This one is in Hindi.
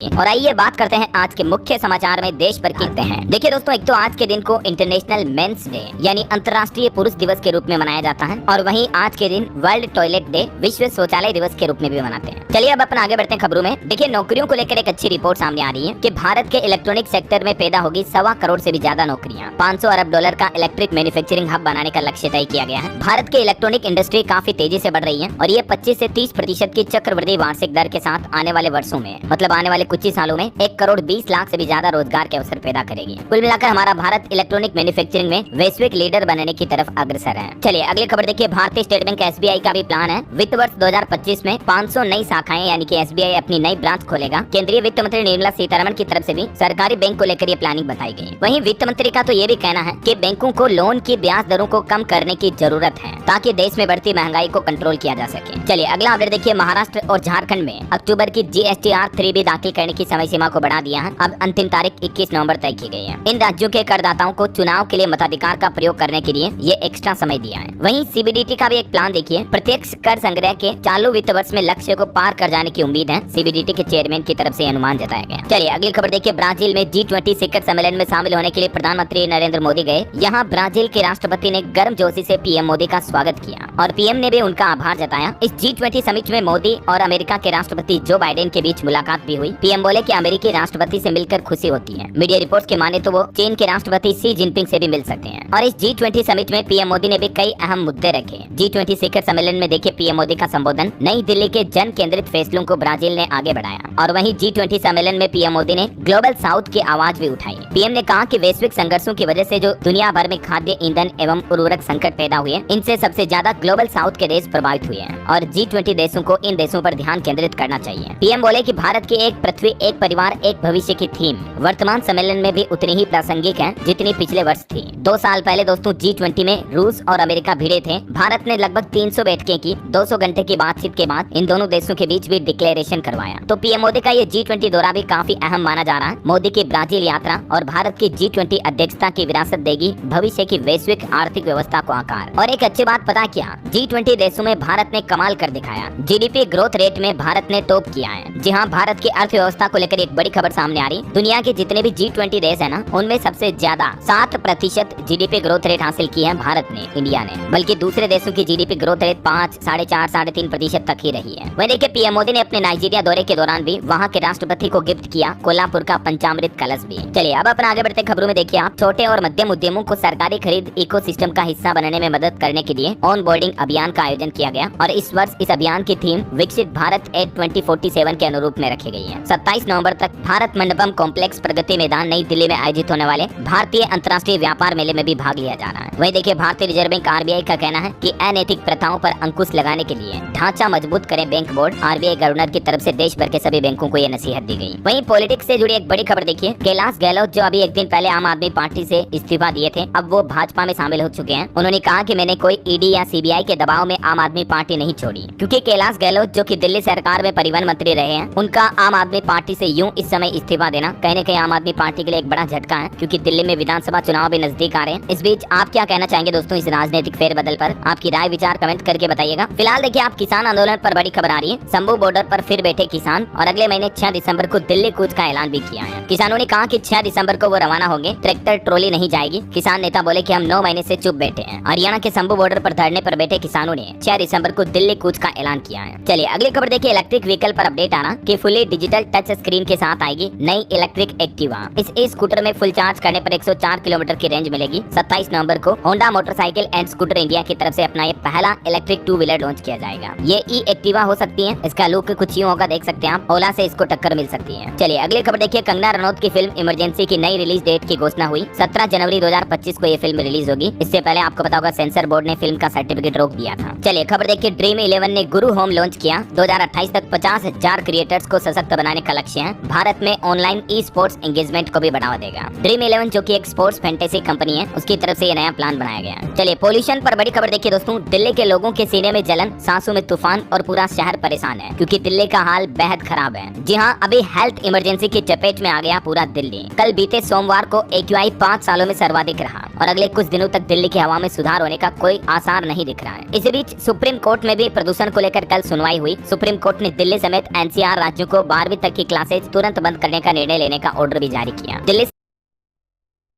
और आइए बात करते हैं आज के मुख्य समाचार में देश भर के हैं। देखिए दोस्तों, एक तो आज के दिन को इंटरनेशनल मेंस डे यानी अंतर्राष्ट्रीय पुरुष दिवस के रूप में मनाया जाता है और वहीं आज के दिन वर्ल्ड टॉयलेट डे विश्व शौचालय दिवस के रूप में भी मनाते हैं। चलिए अब अपन आगे बढ़ते हैं खबरों में। देखिए, नौकरियों को लेकर एक अच्छी रिपोर्ट सामने आ रही है कि भारत के इलेक्ट्रॉनिक सेक्टर में पैदा होगी 1.25 करोड़ से भी ज्यादा नौकरियां। 500 अरब डॉलर का इलेक्ट्रिक मैन्युफैक्चरिंग हब बनाने का लक्ष्य तय किया गया है। भारत के इलेक्ट्रॉनिक इंडस्ट्री काफी तेजी से बढ़ रही है और ये 25 से 30% की चक्रवृद्धि वार्षिक दर के साथ आने वाले वर्षों में, मतलब आने वाले कुछ ही सालों में 1 करोड़ 20 लाख से भी ज्यादा रोजगार के अवसर पैदा करेगी। कुल मिलाकर हमारा भारत इलेक्ट्रॉनिक मैन्युफैक्चरिंग में वैश्विक लीडर बनने की तरफ अग्रसर है। चलिए अगली खबर देखिए। भारतीय स्टेट बैंक SBI का भी प्लान है वित्त वर्ष 2025 में 500 नई शाखाएं यानी कि SBI अपनी नई ब्रांच खोलेगा। केंद्रीय वित्त मंत्री निर्मला सीतारमण की तरफ से भी सरकारी बैंक को लेकर ये प्लानिंग बताई गई। वहीं वित्त मंत्री का तो ये भी कहना है कि बैंकों को लोन की ब्याज दरों को कम करने की जरूरत है ताकि देश में बढ़ती महंगाई को कंट्रोल किया जा सके। चलिए अगला अपडेट देखिए। महाराष्ट्र और झारखंड में अक्टूबर की GSTR 3B दाखिल करने की समय सीमा को बढ़ा दिया है। अब अंतिम तारीख 21 नवंबर तय की गई है। इन राज्यों के करदाताओं को चुनाव के लिए मताधिकार का प्रयोग करने के लिए ये एक्स्ट्रा समय दिया है। वहीं CBDT का भी एक प्लान देखिए। प्रत्यक्ष कर संग्रह के चालू वित्त वर्ष में लक्ष्य को पार कर जाने की उम्मीद है। CBDT के चेयरमैन की तरफ से अनुमान जताया गया। चलिए अगली खबर देखिए। ब्राजील में G20 शिखर सम्मेलन में शामिल होने के लिए प्रधानमंत्री नरेंद्र मोदी गए। यहाँ ब्राजील के राष्ट्रपति ने गर्मजोशी से PM मोदी का स्वागत किया और PM ने भी उनका आभार जताया। इस G20 समिट में मोदी और अमेरिका के राष्ट्रपति जो बाइडेन के बीच मुलाकात भी हुई। PM बोले कि अमेरिकी राष्ट्रपति से मिलकर खुशी होती है। मीडिया रिपोर्ट्स के माने तो वो चीन के राष्ट्रपति शी जिनपिंग से भी मिल सकते हैं। और इस G20 समिट में PM मोदी ने भी कई अहम मुद्दे रखे। G20 शिखर सम्मेलन में देखिए PM मोदी का संबोधन, नई दिल्ली के जन केंद्रित फैसलों को ब्राजील ने आगे बढ़ाया। और वहीं G20 सम्मेलन में PM मोदी ने ग्लोबल साउथ की आवाज भी उठाई। PM ने कहा कि वैश्विक संघर्षों की वजह से जो दुनिया भर में खाद्य ईंधन एवं उर्वरक संकट पैदा हुए, इनसे सबसे ज्यादा ग्लोबल साउथ के देश प्रभावित हुए हैं और G20 देशों को इन देशों पर ध्यान केंद्रित करना चाहिए। PM बोले कि भारत की एक पृथ्वी एक परिवार एक भविष्य की थीम वर्तमान सम्मेलन में भी उतनी ही प्रासंगिक है जितनी पिछले वर्ष थी। 2 साल पहले दोस्तों G20 में रूस और अमेरिका भिड़े थे। भारत ने लगभग 300 बैठकें की। 200 घंटे की बातचीत के बाद इन दोनों देशों के बीच भी डिक्लेरेशन करवाया। तो PM मोदी का ये G20 दौरा भी काफी अहम माना जा रहा है। मोदी की ब्राजील यात्रा और भारत की G20 अध्यक्षता की विरासत देगी भविष्य की वैश्विक आर्थिक व्यवस्था को आकार। और एक अच्छी बात पता क्या, G20 देशों में भारत ने कमाल कर दिखाया। GDP ग्रोथ रेट में भारत ने टॉप किया है। जी हाँ, भारत की अर्थव्यवस्था को लेकर एक बड़ी खबर सामने आ रही। दुनिया के जितने भी G20 देश है ना, उनमें सबसे ज्यादा 7% GDP ग्रोथ रेट हासिल की है भारत ने, इंडिया ने। बल्कि दूसरे देशों की GDP ग्रोथ रेट 5, 4.5, 3.5% तक ही रही है। वहीं देखिए PM मोदी ने अपने नाइजीरिया दौरे के दौरान भी वहाँ के राष्ट्रपति को गिफ्ट किया कोल्हापुर का पंचामृत कलश भी। चलिए अब अपन आगे बढ़ते खबरों में। देखिए आप, छोटे और मध्यम उद्यमों को सरकारी खरीद इकोसिस्टम का हिस्सा बनने में मदद करने के लिए ऑन बोर्डिंग अभियान का आयोजन किया गया और इस वर्ष इस अभियान की थीम विकसित भारत एट 2047 के अनुरूप में रखी गई है। 27 नवंबर तक भारत मंडपम कॉम्प्लेक्स प्रगति मैदान नई दिल्ली में आयोजित होने वाले भारतीय अंतर्राष्ट्रीय व्यापार मेले में भी भाग लिया जा रहा है। वहीं देखिए भारतीय रिजर्व बैंक RBI का कहना है कि अनैतिक प्रथाओं पर अंकुश लगाने के लिए ढांचा मजबूत करें बैंक बोर्ड। RBI गवर्नर की तरफ से देश भर के सभी बैंकों को ये नसीहत दी गई। वहीं पॉलिटिक्स से जुड़ी एक बड़ी खबर देखिए। कैलाश गहलोत जो अभी एक दिन पहले आम आदमी पार्टी से इस्तीफा दिए थे, अब वो भाजपा में शामिल हो चुके हैं। उन्होंने कहा कि मैंने कोई ED या CBI के दबाव में आम आदमी पार्टी नहीं छोड़ी, क्योंकि कैलाश गहलोत जो कि दिल्ली सरकार में परिवहन मंत्री रहे हैं, उनका आम आदमी पार्टी से यूं इस समय इस्तीफा देना कहीं न कहीं आम आदमी पार्टी के लिए एक बड़ा झटका है, क्योंकि दिल्ली में विधानसभा चुनाव भी नजदीक आ रहे हैं। इस बीच आप क्या कहना चाहेंगे दोस्तों इस राजनीतिक फेरबदल पर? आपकी राय विचार कमेंट करके बताइएगा। फिलहाल देखिए आप, किसान आंदोलन पर बड़ी खबर आ रही है। शंभू बॉर्डर पर फिर बैठे किसान और अगले महीने 6 दिसंबर को दिल्ली कूच का ऐलान भी किया है। किसानों ने कहा कि 6 दिसंबर को वो रवाना होंगे, ट्रैक्टर ट्रॉली नहीं जाएगी। किसान नेता बोले कि हम 9 महीने से चुप बैठे हैं। हरियाणा के शंभू बॉर्डर पर धरने पर बैठे किसानों ने 6 दिसंबर को दिल्ली कूच का ऐलान किया है। चलिए अगली खबर देखिए। इलेक्ट्रिक व्हीकल पर अपडेट आना कि फुली डिजिटल टच स्क्रीन के साथ आएगी नई इलेक्ट्रिक एक्टिवा। इस स्कूटर में फुल चार्ज करने पर 104 किलोमीटर की रेंज मिलेगी। 27 नवंबर को Honda motorcycle and scooter India की तरफ से अपना ये पहला इलेक्ट्रिक 2 व्हीलर लॉन्च किया जाएगा। ये ई एक्टिवा हो सकती है। इसका लुक कुछ यूं होगा, देख सकते हैं आप। ओला से इसको टक्कर मिल सकती है। चलिए अगली खबर देखिए। कंगना रनौत की फिल्म इमरजेंसी की नई रिलीज डेट की घोषणा हुई। 17 जनवरी 2025 को ये फिल्म रिलीज होगी। इससे पहले आपको पता होगा सेंसर बोर्ड ने फिल्म का सर्टिफिकेट रोक दिया था। चलिए खबर देखिए। ड्रीम 11 ने गुरु होम लॉन्च किया। 2028 तक 50,000 क्रिएटर्स को सशक्त बनाने का लक्ष्य है। भारत में ऑनलाइन ई स्पोर्ट्स एंगेजमेंट को भी बढ़ावा देगा। ड्रीम 11 जो कि एक स्पोर्ट्स फैंटेसी कंपनी है, उसकी तरफ से ये नया प्लान बनाया गया। चलिए पोल्यूशन पर बड़ी खबर देखिए दोस्तों। दिल्ली के लोगों के सीने में जलन, सांसों में तूफान और पूरा शहर परेशान है, क्योंकि दिल्ली का हाल बेहद खराब है। जी हाँ, अभी हेल्थ इमरजेंसी की चपेट में आ गया पूरा दिल्ली। कल बीते सोमवार को AQI 5 सालों में सर्वाधिक रहा और अगले कुछ दिनों तक दिल्ली की हवा में सुधार होने का कोई आसार नहीं दिख रहा है। इस बीच सुप्रीम कोर्ट में भी प्रदूषण को लेकर कल सुनवाई हुई। सुप्रीम कोर्ट ने दिल्ली समेत NCR राज्यों को 12वीं तक तक की क्लासेज तुरंत बंद करने का निर्णय लेने का ऑर्डर भी जारी किया। दिल्ली